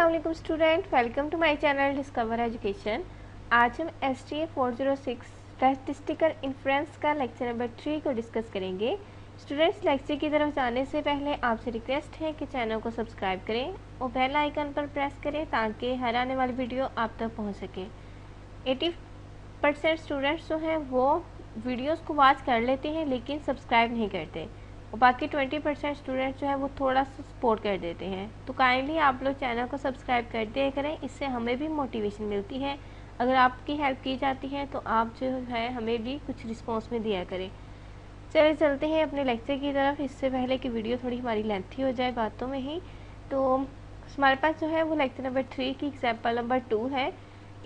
अस्सलाम वालेकुम student, welcome to my channel discover education. आज हम STA 406 स्टैटिस्टिकल इन्फ्रेंस का लेक्चर नंबर 3 को डिस्कस करेंगे। स्टूडेंट्स, लेक्चर की तरफ जाने से पहले आपसे रिक्वेस्ट है कि चैनल को सब्सक्राइब करें और बेल आइकन पर प्रेस करें ताकि हर आने वाली वीडियो आप तक पहुँच सके। 80% स्टूडेंट्स जो हैं वो वीडियोज़ को वॉच कर लेते हैं लेकिन सब्सक्राइब नहीं करते, और बाकी 20% स्टूडेंट जो है वो थोड़ा सा सपोर्ट कर देते हैं। तो काइंडली आप लोग चैनल को सब्सक्राइब कर दिया करें, इससे हमें भी मोटिवेशन मिलती है। अगर आपकी हेल्प की जाती है तो आप जो है हमें भी कुछ रिस्पॉन्स में दिया करें। चलिए चलते हैं अपने लेक्चर की तरफ। इससे पहले कि वीडियो थोड़ी हमारी लेंथी हो जाए बातों में ही, तो हमारे पास जो है वो लेक्चर नंबर 3 की एग्जाम्पल नंबर 2 है।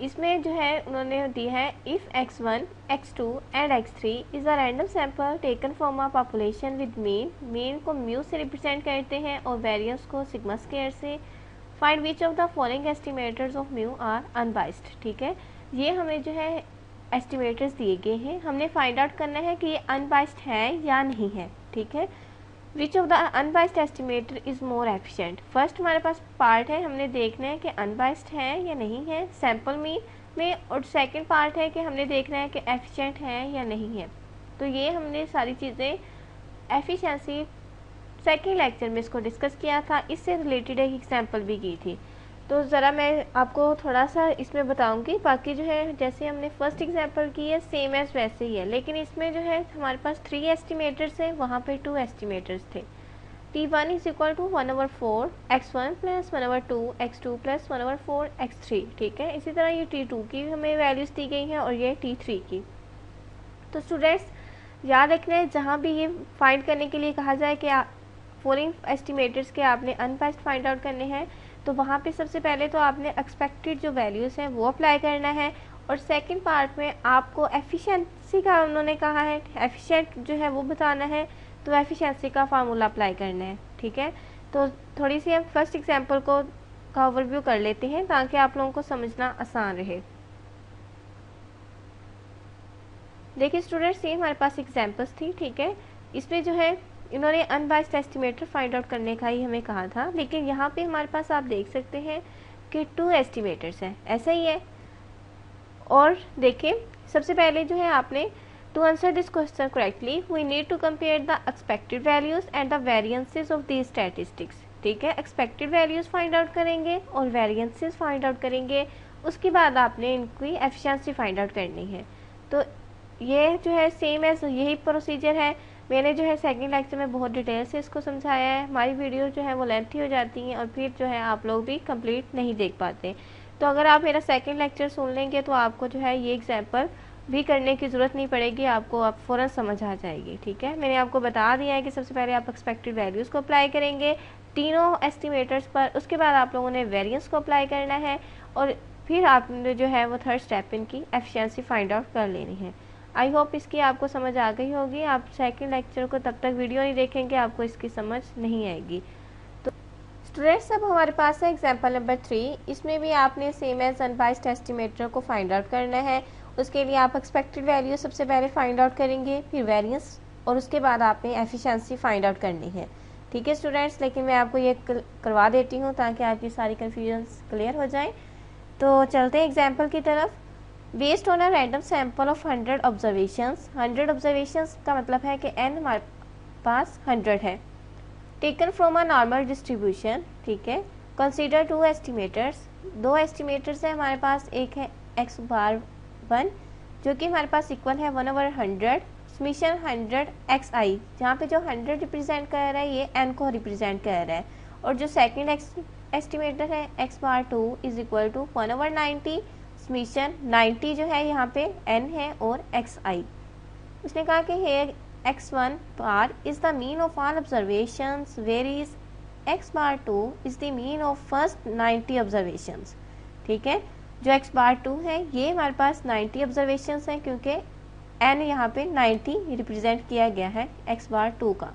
इसमें जो है उन्होंने दी है if x1, x2 and x3 is a random sample taken from a population with mean को म्यू से रिप्रेजेंट करते हैं और वेरिएंस को सिग्मा स्क्वायर से। Find which of the following estimators of mu are unbiased. ठीक है, ये हमें जो है एस्टिमेटर्स दिए गए हैं, हमने फाइंड आउट करना है कि ये अनबाइस्ड है या नहीं है। ठीक है, विच of the unbiased estimator is more efficient. First हमारे पास पार्ट है, हमने देखना है कि अनबाइस्ड है या नहीं है सैम्पल मीन में, और सेकंड पार्ट है कि हमने देखना है कि एफिशिएंट है या नहीं है। तो ये हमने सारी चीज़ें एफिशिएंसी सेकंड लेक्चर में इसको डिस्कस किया था, इससे रिलेटेड एक एग्जाम्पल भी की थी। तो ज़रा मैं आपको थोड़ा सा इसमें बताऊंगी। बाकी जो है जैसे हमने फर्स्ट एग्जांपल की है सेम एज वैसे ही है, लेकिन इसमें जो है हमारे पास 3 एस्टिमेटर्स हैं, वहाँ पे 2 एस्टिमेटर्स थे। T1 is equal to 1/4 x1 plus 1/2 x2 plus 1/4 x3। ठीक है, इसी तरह ये T2 की हमें वैल्यूज़ दी गई हैं और ये T3 की। तो स्टूडेंट्स याद रखना है, जहाँ भी ये फाइंड करने के लिए कहा जाए कि फॉलोइंग एस्टिमेटर्स के आपने अनबाइस्ड फाइंड आउट करने हैं, तो वहाँ पे सबसे पहले तो आपने एक्सपेक्टेड जो वैल्यूज़ हैं वो अप्लाई करना है, और सेकंड पार्ट में आपको एफिशिएंसी का उन्होंने कहा है, एफिशिएंट जो है वो बताना है, तो एफिशिएंसी का फार्मूला अप्लाई करना है। ठीक है, तो थोड़ी सी हम फर्स्ट एग्जांपल का ओवरव्यू कर लेते हैं ताकि आप लोगों को समझना आसान रहे। देखिए स्टूडेंट्स, ये हमारे पास एग्जांपल्स थी। ठीक है, इसमें जो है इन्होंने अनबाइस्ड एस्टिमेटर फाइंड आउट करने का ही हमें कहा था, लेकिन यहाँ पे हमारे पास आप देख सकते हैं कि 2 एस्टिमेटर्स हैं, ऐसा ही है। और देखिए सबसे पहले जो है आपने to answer this question correctly we need to compare the expected values and the variances of these statistics. ठीक है, एक्सपेक्टेड वैल्यूज फाइंड आउट करेंगे और वेरिएंसेस फाइंड आउट करेंगे, उसके बाद आपने इनकी एफिशिएंसी फाइंड आउट करनी है। तो ये जो है सेम है, यही प्रोसीजर है। मैंने जो है सेकंड लेक्चर में बहुत डिटेल से इसको समझाया है। हमारी वीडियो जो है वो लेंथी हो जाती हैं और फिर जो है आप लोग भी कंप्लीट नहीं देख पाते। तो अगर आप मेरा सेकंड लेक्चर सुन लेंगे तो आपको जो है ये एग्जाम्पल भी करने की ज़रूरत नहीं पड़ेगी, आपको आप फ़ौरन समझ आ जाएगी। ठीक है, मैंने आपको बता दिया है कि सबसे पहले आप एक्सपेक्टेड वैल्यूज़ को अप्लाई करेंगे तीनों एस्टिमेटर्स पर, उसके बाद आप लोगों ने वेरिएंस को अप्लाई करना है, और फिर आपने जो है वो थर्ड स्टेप इनकी एफिशिएंसी फाइंड आउट कर लेनी है। आई होप इसकी आपको समझ आ गई होगी। आप सेकंड लेक्चर को तब तक वीडियो नहीं देखेंगे आपको इसकी समझ नहीं आएगी। तो स्टूडेंट्स, अब हमारे पास है एग्जांपल नंबर 3। इसमें भी आपने सेम एज अनबाइस्ड एस्टिमेटर को फाइंड आउट करना है। उसके लिए आप एक्सपेक्टेड वैल्यू सबसे पहले फाइंड आउट करेंगे, फिर वेरिएंस, और उसके बाद आपने एफिशिएंसी फाइंड आउट करनी है। ठीक है स्टूडेंट्स, लेकिन मैं आपको ये करवा देती हूँ ताकि आपकी सारी कन्फ्यूजन्स क्लियर हो जाए। तो चलते हैं एग्जाम्पल की तरफ। Based on a random sample of 100 observations, 100 observations का मतलब है कि n हमारे पास 100 है, taken from a normal distribution. ठीक है, कंसीडर 2 एस्टिमेटर्स, 2 एस्टिमेटर्स है हमारे पास। एक है x⁴1 जो कि हमारे पास इक्वल है 1/100 समीशन 100 xi, जहाँ पे जो 100 रिप्रेजेंट कर रहा है ये n को रिप्रेजेंट कर रहा है, और जो सेकेंड एस्टिमेटर है x⁴2 is equal to 1/90 summation 90 जो है यहाँ पे n है और xi। उसने कहा कि here x1 bar is the mean of all observations varies x⁴2 is the mean of first 90 observations. ठीक है, जो x⁴2 है ये हमारे पास 90 ऑब्जर्वेशंस हैं, क्योंकि n यहाँ पे 90 रिप्रेजेंट किया गया है x⁴2 का।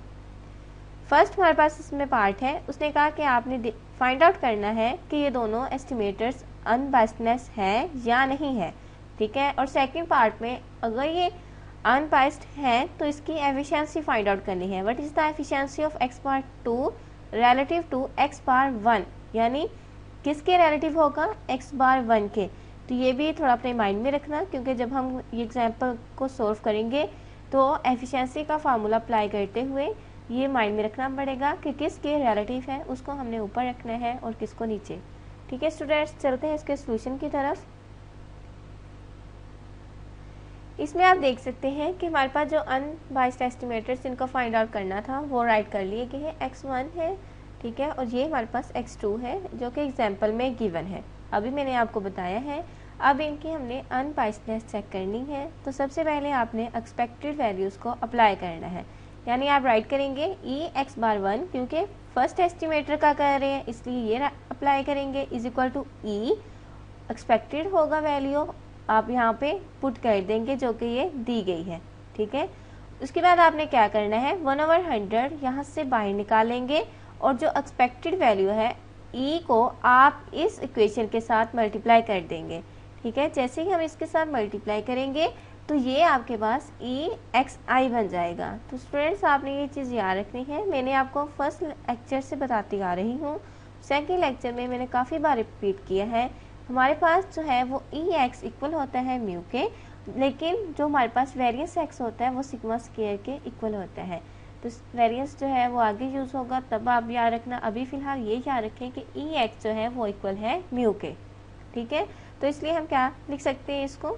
फर्स्ट हमारे पास इसमें पार्ट है, उसने कहा कि आपने फाइंड आउट करना है कि ये दोनों एस्टिमेटर्स अनबाइस्डनेस है या नहीं है। ठीक है, और सेकंड पार्ट में अगर ये अनबाइस्ड है तो इसकी एफिशिएंसी फाइंड आउट करनी है। What is the efficiency of x⁴2 relative to x⁴1, यानी किसके रिलेटिव होगा, x बार 1 के। तो ये भी थोड़ा अपने माइंड में रखना, क्योंकि जब हम ये एग्जाम्पल को सॉल्व करेंगे तो एफिशिएंसी का फार्मूला अप्लाई करते हुए ये माइंड में रखना पड़ेगा कि किसके रिलेटिव है उसको हमने ऊपर रखना है और किसको नीचे। ठीक है स्टूडेंट्स, चलते हैं इसके सॉल्यूशन की तरफ। इसमें आप देख सकते हैं कि हमारे पास जो अनबाइस्ड एस्टिमेटर्स जिनको फाइंड आउट करना था वो राइट कर लिए गए हैं। x1 है, ठीक है, और ये हमारे पास x2 है जो कि एग्जाम्पल में गिवन है, अभी मैंने आपको बताया है। अब इनकी हमने अनबाइस्डनेस चेक करनी है। तो सबसे पहले आपने एक्सपेक्टेड वैल्यूज़ को अप्लाई करना है, यानी आप राइट करेंगे ई एक्स बार 1, क्योंकि फर्स्ट एस्टिमेटर का कर रहे हैं इसलिए ये अप्लाई करेंगे, is equal to E expected होगा वैल्यू आप यहाँ पे पुट कर देंगे जो कि ये दी गई है। ठीक है, उसके बाद आपने क्या करना है, 1/100 यहाँ से बाहर निकालेंगे और जो एक्सपेक्टेड वैल्यू है ई को आप इस इक्वेशन के साथ मल्टीप्लाई कर देंगे। ठीक है, जैसे ही हम इसके साथ मल्टीप्लाई करेंगे तो ये आपके पास ई एक्स आई बन जाएगा। तो स्टूडेंट्स आपने ये चीज़ याद रखनी है, मैंने आपको फर्स्ट लेक्चर से बताती आ रही हूँ, सेकेंड लेक्चर में मैंने काफ़ी बार रिपीट किया है। हमारे पास जो है वो ई एक्स इक्वल होता है म्यू के, लेकिन जो हमारे पास वेरियंस एक्स होता है वो सिग्मा स्क्वायर के इक्वल होता है। तो वेरियंस जो है वो आगे यूज़ होगा, तब आप याद रखना। अभी फ़िलहाल ये याद रखें कि ई एक्स जो है वो इक्वल है म्यू के। ठीक है, तो इसलिए हम क्या लिख सकते हैं, इसको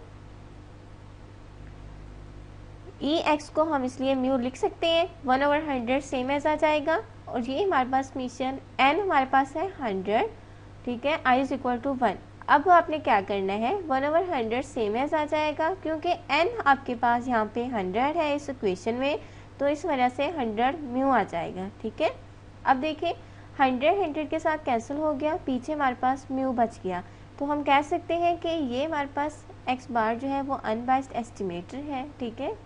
ई एक्स को हम इसलिए म्यू लिख सकते हैं, 1/100 सेम एज आ जाएगा। और ये हमारे पास मिशन एन हमारे पास है 100, ठीक है, आई इज इक्वल टू 1। अब आपने क्या करना है, 1/100 सेम एज आ जाएगा, क्योंकि n आपके पास यहाँ पे 100 है इस इक्वेशन में, तो इस वजह से 100 म्यू आ जाएगा। ठीक है, अब देखिए 100 के साथ कैंसिल हो गया, पीछे हमारे पास म्यू बच गया। तो हम कह सकते हैं कि ये हमारे पास x बार जो है वो अनबाइस्ड एस्टिमेटर है। ठीक है,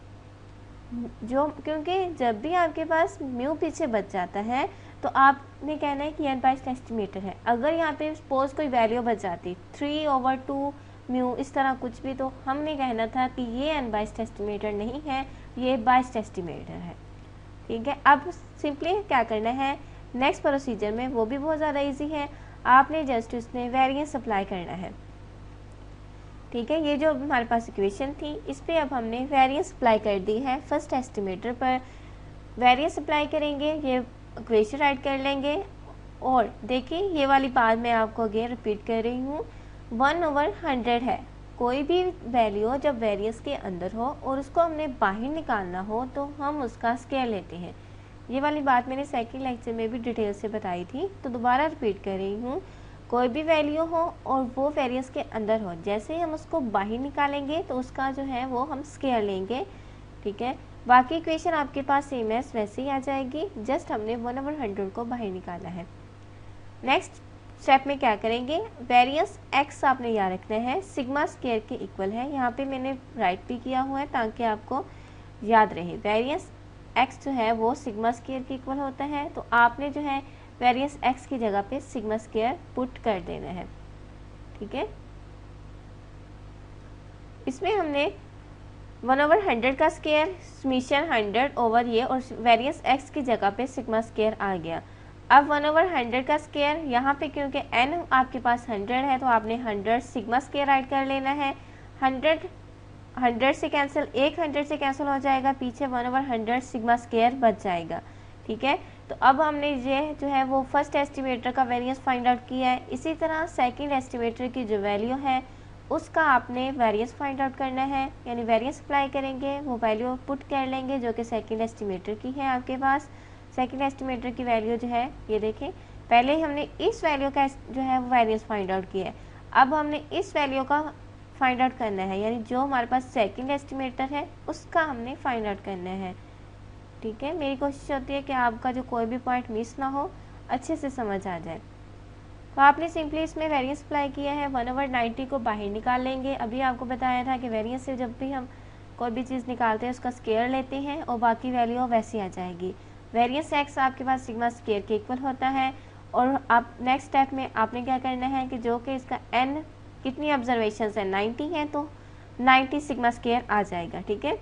जो क्योंकि जब भी आपके पास म्यू पीछे बच जाता है तो आपने कहना है कि अनबाइस्ड एस्टिमेटर है। अगर यहाँ पे सपोज कोई वैल्यू बच जाती 3/2 म्यू इस तरह कुछ भी, तो हमने कहना था कि ये अनबाइस्ड एस्टिमेटर नहीं है, ये बाइस्ड एस्टिमेटर है। ठीक है, अब सिंपली क्या करना है नेक्स्ट प्रोसीजर में, वो भी बहुत ज़्यादा इजी है, आपने जस्ट उसमें वेरिएंस अप्लाई करना है। ठीक है, ये जो हमारे पास इक्वेशन थी इस पर अब हमने वेरिएंस अप्लाई कर दी है। फर्स्ट एस्टिमेटर पर वेरिएंस अप्लाई करेंगे, ये इक्वेशन राइट कर लेंगे। और देखिए ये वाली बात मैं आपको अगेन रिपीट कर रही हूँ, 1/100 है, कोई भी वैल्यू जब वेरिएंस के अंदर हो और उसको हमने बाहर निकालना हो तो हम उसका स्क्वायर लेते हैं। ये वाली बात मैंने सेकंड लेक्चर में भी डिटेल से बताई थी, तो दोबारा रिपीट कर रही हूँ। कोई भी वैल्यू हो और वो वेरिएंस के अंदर हो, जैसे ही हम उसको बाहर निकालेंगे तो उसका जो है वो हम स्क्वायर लेंगे। ठीक है, बाकी इक्वेशन आपके पास सेम एज वैसे ही आ जाएगी, जस्ट हमने 1/100 को बाहर निकाला है। नेक्स्ट स्टेप में क्या करेंगे, वेरिएंस x आपने याद रखना है सिग्मा स्क्वायर के इक्वल है, यहाँ पे मैंने राइट भी किया हुआ है ताकि आपको याद रहे। वेरिएंस x जो है वो सिग्मा स्क्वायर के इक्वल होता है, तो आपने जो है वेरिएंस x की जगह पे सिग्मा स्क्वायर पुट कर देना है। ठीक है, इसमें हमने 1/100 का स्क्वायर समीशन 100 ओवर ये, और वेरिएंस x की जगह पे सिग्मा स्क्वायर आ गया। अब 1/100 का स्क्वायर यहाँ पे क्योंकि n आपके पास 100 है तो आपने 100 सिग्मा स्क्वायर राइट कर लेना है। 100 से कैंसिल, 100 से कैंसिल हो जाएगा, पीछे 1/100 सिग्मा स्क्वायर बच जाएगा। ठीक है, तो अब हमने ये जो है वो फर्स्ट एस्टिमेटर का वेरिएंस फाइंड आउट किया है। इसी तरह सेकंड एस्टिमेटर की जो वैल्यू है उसका आपने वेरिएंस फाइंड आउट करना है, यानी वेरिएंस अप्लाई करेंगे, वो वैल्यू पुट कर लेंगे जो कि सेकंड एस्टिमेटर की है आपके पास। सेकंड एस्टिमेटर की वैल्यू जो है ये देखें, पहले हमने इस वैल्यू का जो है वो वेरिएंस फाइंड आउट किया है, अब हमने इस वैल्यू का फाइंड आउट करना है, यानी जो हमारे पास सेकंड एस्टिमेटर है उसका हमने फाइंड आउट करना है। ठीक है, मेरी कोशिश होती है कि आपका जो कोई भी पॉइंट मिस ना हो, अच्छे से समझ आ जाए। तो आपने सिंपली इसमें वेरिएंस अप्लाई किया है, 1/90 को बाहर निकाल लेंगे। अभी आपको बताया था कि वेरिएंस से जब भी हम कोई भी चीज़ निकालते हैं उसका स्क्वायर लेते हैं और बाकी वैल्यू वैसी आ जाएगी। वेरिएंस x आपके पास सिग्मा स्क्वायर के इक्वल होता है। और आप नेक्स्ट स्टेप में आपने क्या करना है कि जो कि इसका n कितनी ऑब्जर्वेशन है 90 है, तो 90 सिग्मा स्क्वायर आ जाएगा। ठीक है,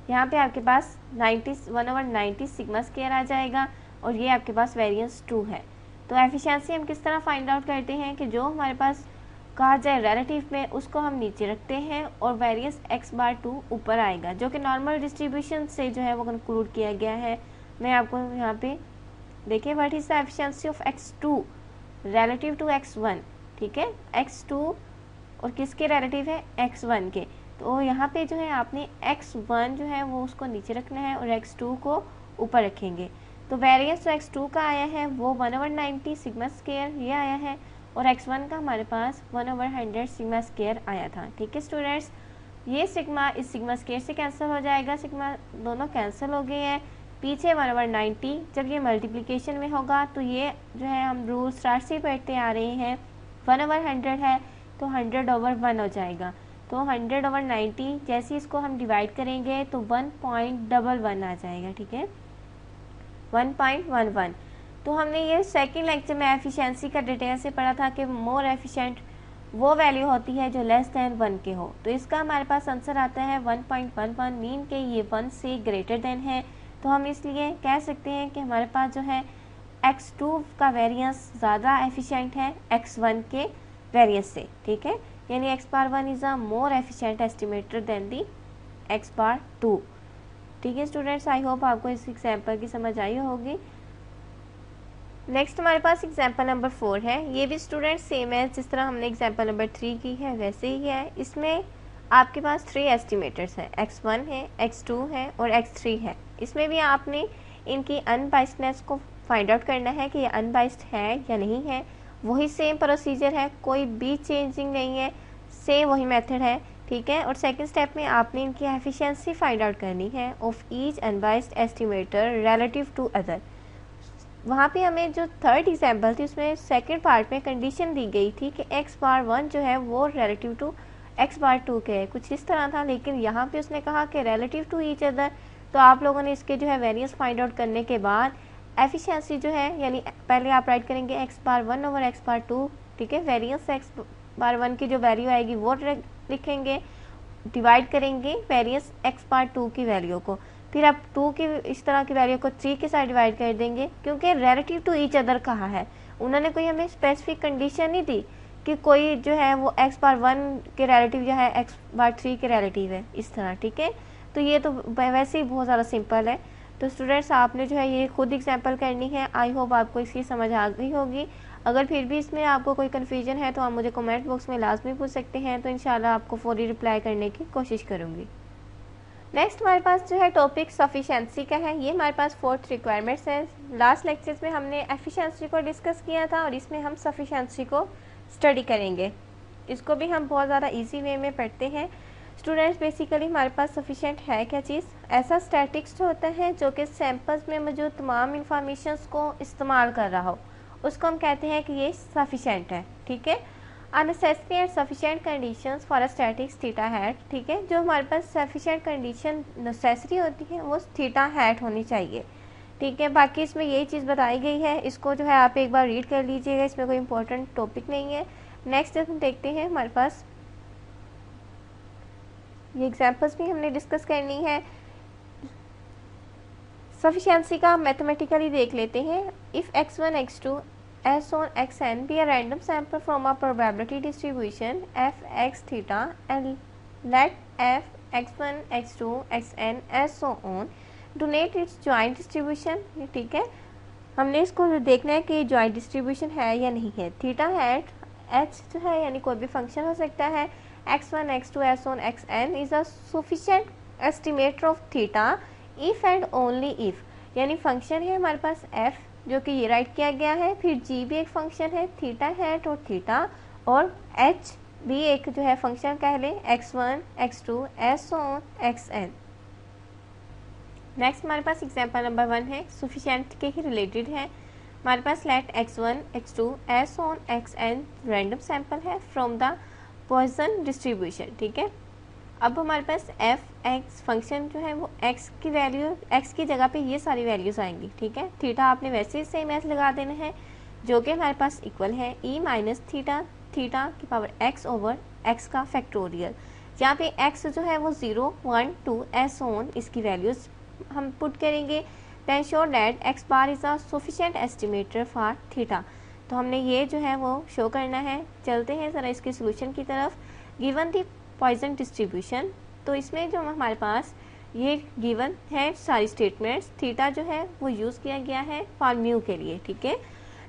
यहाँ पे आपके पास 1/90 सिग्मा स्क्वायर आ जाएगा और ये आपके पास वेरिएंस 2 है। तो एफिशिएंसी हम किस तरह फाइंड आउट करते हैं कि जो हमारे पास कहा जाए रिलेटिव में उसको हम नीचे रखते हैं और वेरियंस x/2 ऊपर आएगा, जो कि नॉर्मल डिस्ट्रीब्यूशन से जो है वो कंक्लूड किया गया है। मैं आपको यहाँ पे देखिए, what is the efficiency of x2 relative to x1, ठीक है, x2 और किसके रिलेटिव है, x1 के। तो यहाँ पे जो है आपने x1 जो है वो उसको नीचे रखना है और x2 को ऊपर रखेंगे। तो वेरियंस जो x2 का आया है वो 1/90 सिग्मा स्क्वायर ये आया है, और x1 का हमारे पास 1/100 सिग्मा स्क्वायर आया था। ठीक है स्टूडेंट्स, ये सिग्मा इस सिग्मा स्क्वायर से कैंसिल हो जाएगा, सिग्मा दोनों कैंसिल हो गए हैं। पीछे 1/90 जब ये मल्टीप्लिकेशन में होगा तो ये जो है हम रूल स्टार्ट से पढ़ते आ रहे हैं, 1/100 है तो 100/1 हो जाएगा। तो 100/90 जैसे इसको हम डिवाइड करेंगे तो 1.11 आ जाएगा। ठीक है, 1.11। तो हमने ये सेकंड लेक्चर में एफिशिएंसी का डिटेल से पढ़ा था कि मोर एफिशिएंट वो वैल्यू होती है जो लेस देन 1 के हो। तो इसका हमारे पास आंसर आता है 1.11, मीन के ये 1 से ग्रेटर देन है। तो हम इसलिए कह सकते हैं कि हमारे पास जो है x2 का वेरिएंस ज़्यादा एफिशिएंट है x1 के वेरिएंस से। ठीक है, यानी x/1 is a more efficient estimator than the x/2। ठीक है स्टूडेंट्स, आई होप आपको इस एग्जाम्पल की समझ आई होगी। नेक्स्ट हमारे पास एग्जाम्पल नंबर 4 है। ये भी स्टूडेंट सेम है जिस तरह हमने एग्जाम्पल नंबर 3 की है वैसे ही है। इसमें आपके पास 3 एस्टिमेटर्स हैं, x1 है, x2 है और x3 है। इसमें भी आपने इनकी अनबाइस्डनेस को फाइंड आउट करना है कि ये अनबाइस्ड है या नहीं है। वही सेम प्रोसीजर है, कोई भी चेंजिंग नहीं है, सेम वही मेथड है। ठीक है, और सेकंड स्टेप में आपने इनकी एफिशिएंसी फाइंड आउट करनी है of each unbiased estimator relative to other. वहाँ पे हमें जो थर्ड एग्जाम्पल थी उसमें सेकंड पार्ट में कंडीशन दी गई थी कि x/1 जो है वो रिलेटिव टू x/2 के है, कुछ इस तरह था। लेकिन यहाँ पे उसने कहा कि रिलेटिव टू ईच अदर, तो आप लोगों ने इसके जो है वेरिएंस फाइंड आउट करने के बाद एफिशिएंसी जो है, यानी पहले आप राइट करेंगे x/1 ओवर x/2। ठीक है, वेरिएंस x/1 की जो वैल्यू आएगी वो लिखेंगे, डिवाइड करेंगे वेरिएंस x/2 की वैल्यू को, फिर आप 2 की इस तरह की वैल्यू को 3 के साथ डिवाइड कर देंगे। क्योंकि रिलेटिव टू ईच अदर कहा है, उन्होंने कोई हमें स्पेसिफिक कंडीशन नहीं दी कि कोई जो है वो x/1 के रिलेटिव जो है x/3 के रिलेटिव है, इस तरह। ठीक है, तो ये तो वैसे ही बहुत ज़्यादा सिंपल है। तो स्टूडेंट्स आपने जो है ये खुद एग्जाम्पल करनी है। आई होप आपको इसकी समझ आ गई होगी। अगर फिर भी इसमें आपको कोई कन्फ्यूजन है तो आप मुझे कमेंट बॉक्स में लाजमी पूछ सकते हैं, तो इंशाल्लाह आपको फौरी रिप्लाई करने की कोशिश करूँगी। नेक्स्ट हमारे पास जो है टॉपिक सफिशिएंसी का है। ये हमारे पास 4th रिक्वायरमेंट्स है। लास्ट लेक्चर्स में हमने एफिशिएंसी को डिस्कस किया था और इसमें हम सफिशिएंसी को स्टडी करेंगे। इसको भी हम बहुत ज़्यादा इजी वे में पढ़ते हैं। स्टूडेंट्स बेसिकली हमारे पास सफिशिएंट है क्या चीज़, ऐसा स्टैटिक्स जो होता है जो कि सैंपल्स में मौजूद तमाम इंफॉर्मेशंस को इस्तेमाल कर रहा हो, उसको हम कहते हैं कि ये सफिशिएंट है। ठीक है, unnecessary and sufficient conditions for a statics theta hat. ठीक है, जो हमारे पास सफिशिएंट कंडीशन नेसेसरी होती है वो थीटा हैट होनी चाहिए। ठीक है, बाकी इसमें यही चीज़ बताई गई है, इसको जो है आप एक बार रीड कर लीजिएगा, इसमें कोई इंपॉर्टेंट टॉपिक नहीं है। नेक्स्ट हम देखते हैं, हमारे पास ये एग्जाम्पल्स भी हमने डिस्कस करनी है। सफिशिएंसी का मैथमेटिकली देख लेते हैं। If x1 x2 S on xn be a random sample from a probability distribution f x theta and let f x1 x2 xn as so on donate its joint distribution। ठीक है, हमने इसको देखना है कि joint distribution है या नहीं है। थीटा हैट h जो है यानी कोई भी फंक्शन हो सकता है, x1 x2 s on xn is a sufficient estimator of theta if and only if, यानी फंक्शन है हमारे पास f जो कि ये राइट किया गया है, फिर g भी एक फंक्शन है थीटा हैट और थीटा, और h भी एक जो है फंक्शन कह लें x1 x2 s on xn। Next हमारे पास एग्जांपल नंबर 1 है, सफिशिएंट के ही रिलेटेड है। हमारे पास let x1 x2 s on xn random sample है फ्रॉम द पॉइसन डिस्ट्रीब्यूशन। ठीक है, अब हमारे पास एफ एक्स फंक्शन जो है वो एक्स की वैल्यू, एक्स की जगह पे ये सारी वैल्यूज़ आएंगी। ठीक है, थीटा आपने वैसे ही सेम एस लगा देना है जो कि हमारे पास इक्वल है ई माइनस थीटा, थीटा की पावर एक्स ओवर एक्स का फैक्टोरियल। यहाँ पे एक्स जो है वो 0 1 2 एस ऑन इसकी वैल्यूज़ हम पुट करेंगे। Then show that X bar is a sufficient estimator for theta. तो हमने ये जो है वो शो करना है। चलते हैं ज़रा इसके सोल्यूशन की तरफ। गिवन दी पॉइसन डिस्ट्रीब्यूशन, तो इसमें जो हमारे पास ये गिवन है सारी स्टेटमेंट्स, थीटा जो है वो यूज़ किया गया है फॉर म्यू के लिए, ठीक है।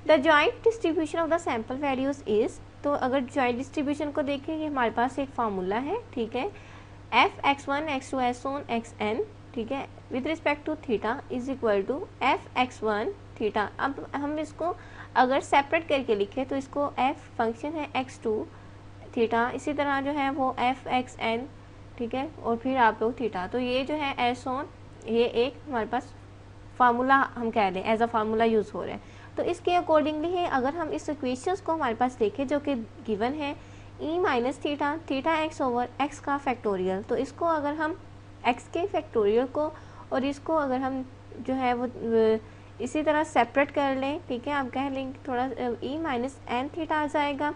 The joint distribution of the sample values is, तो अगर जॉइंट डिस्ट्रीब्यूशन को देखें, ये हमारे पास एक फार्मूला है, ठीक है, F X one X two so on X N, ठीक है, with respect to theta is equal to F X one theta. अब हम इसको अगर सेपरेट करके लिखें तो इसको एफ फंक्शन है एक्स टू थीटा, इसी तरह जो है वो एफ एक्स एन, ठीक है, और फिर आप लोग थीटा। तो ये जो है एस ऑन, ये एक हमारे पास फार्मूला हम कह लें, एज अ फार्मूला यूज़ हो रहा है। तो इसके अकॉर्डिंगली है, अगर हम इस इक्वेशंस को हमारे पास देखें जो कि गिवन है ई minus theta, theta x over x का फैक्टोरियल, तो इसको अगर हम एक्स के फैक्टोरियल को और इसको अगर हम जो है वो इसी तरह सेपरेट कर लें, ठीक है, आप कह लेंगे थोड़ा ई माइनस एन थीटा आ जाएगा।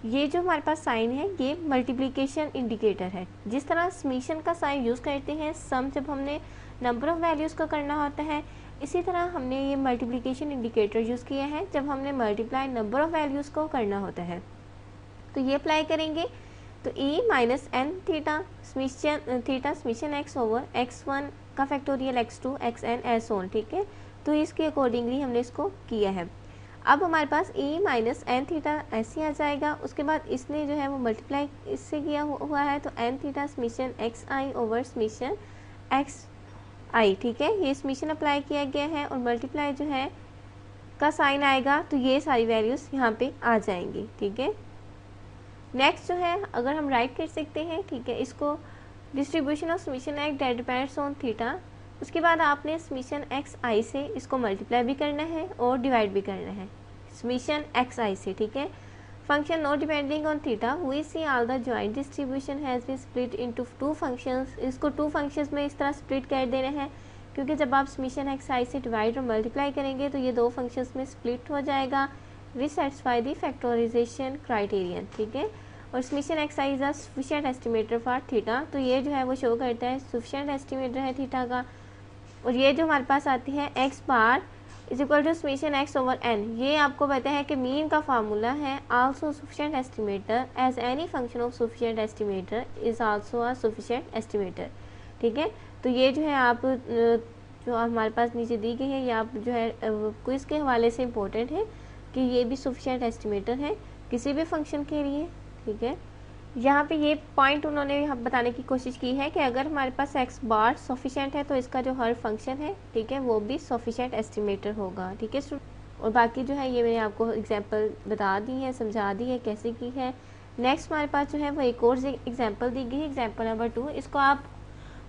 ये जो हमारे पास साइन है ये मल्टीप्लिकेशन इंडिकेटर है। जिस तरह समीशन का साइन यूज़ करते हैं सम जब हमने नंबर ऑफ़ वैल्यूज़ को करना होता है, इसी तरह हमने ये मल्टीप्लिकेशन इंडिकेटर यूज़ किया है जब हमने मल्टीप्लाई नंबर ऑफ़ वैल्यूज़ को करना होता है। तो ये अप्लाई करेंगे, तो e minus n theta summation x over x one का factorial x two x n s on, ठीक है। तो इसके अकॉर्डिंगली हमने इसको किया है। अब हमारे पास ई माइनस एन थीटा ऐसे आ जाएगा। उसके बाद इसने जो है वो मल्टीप्लाई इससे किया हुआ है, तो n theta summation x i over summation x i, ठीक है, ये समीशन अप्लाई किया गया है और मल्टीप्लाई जो है का साइन आएगा, तो ये सारी वैल्यूज़ यहाँ पे आ जाएंगी, ठीक है। नेक्स्ट जो है अगर हम राइट कर सकते हैं, ठीक है, इसको distribution of summation x that depends on theta. उसके बाद आपने समीशन एक्स आई से इसको मल्टीप्लाई भी करना है और डिवाइड भी करना है समीशन एक्स आई से, ठीक है। Function not depending on theta, we see all the joint distribution has been split into two functions. इसको टू फंक्शंस में इस तरह स्प्लिट कर देना है, क्योंकि जब आप समीशन एक्स आई से डिवाइड और मल्टीप्लाई करेंगे तो ये दो फंक्शंस में स्प्लिट हो जाएगा, विच सेटिस्फाई द फैक्टोराइजेशन क्राइटेरियन, ठीक है। और summation x I is a sufficient estimator for theta, तो ये जो है वो शो करता है सफिशिएंट एस्टिमेटर है थीटा का। और ये जो हमारे पास आती है x bar is equal to summation x over n, ये आपको पता है कि मीन का फार्मूला है also sufficient estimator as any function of sufficient estimator is also a sufficient estimator, ठीक है। तो ये जो है आप जो हमारे पास नीचे दी गई है, ये आप जो है क्विज के हवाले से इम्पोर्टेंट है कि ये भी सफिशिएंट एस्टिमेटर है किसी भी फंक्शन के लिए, ठीक है। यहाँ पे ये पॉइंट उन्होंने बताने की कोशिश की है कि अगर हमारे पास एक्स बार सफिशिएंट है तो इसका जो हर फंक्शन है, ठीक है, वो भी सफिशिएंट एस्टिमेटर होगा, ठीक है। और बाकी जो है ये मैंने आपको एग्जांपल बता दी है, समझा दी है कैसे की है। नेक्स्ट हमारे पास जो है वो एक और एग्जांपल दी गई है, एग्जांपल नंबर 2। इसको आप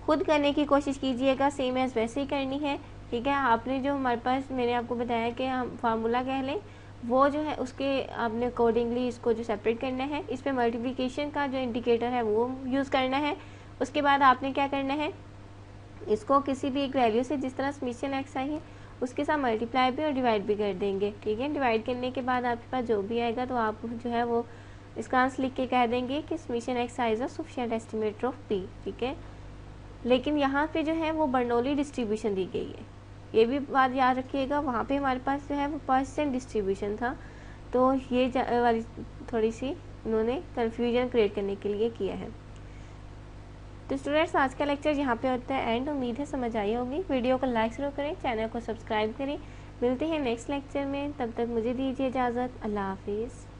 खुद करने की कोशिश कीजिएगा, सेम एज वैसे ही करनी है, ठीक है। आपने जो हमारे पास मैंने आपको बताया कि हम फार्मूला कह लें, वो जो है उसके आपने अकॉर्डिंगली इसको जो सेपरेट करना है, इस पर मल्टीप्लिकेशन का जो इंडिकेटर है वो यूज़ करना है। उसके बाद आपने क्या करना है, इसको किसी भी एक वैल्यू से जिस तरह समीशन एक्स आई है उसके साथ मल्टीप्लाई भी और डिवाइड भी कर देंगे, ठीक है। डिवाइड करने के बाद आपके पास जो भी आएगा तो आप जो है वो इसका आंसर लिख के कह देंगे कि summation x I is a sufficient estimator of P, ठीक है। लेकिन यहाँ पे जो है वो बर्नौली डिस्ट्रीब्यूशन दी गई है, ये भी बात याद रखिएगा। वहाँ पे हमारे पास जो है वो परसेंट डिस्ट्रीब्यूशन था, तो ये वाली थोड़ी सी उन्होंने कन्फ्यूजन क्रिएट करने के लिए किया है। तो स्टूडेंट्स आज का लेक्चर यहाँ पे होता है एंड। उम्मीद है समझ आई होगी। वीडियो को लाइक जरूर करें, चैनल को सब्सक्राइब करें। मिलते हैं नेक्स्ट लेक्चर में, तब तक मुझे दीजिए इजाज़त। अल्लाह हाफिज़।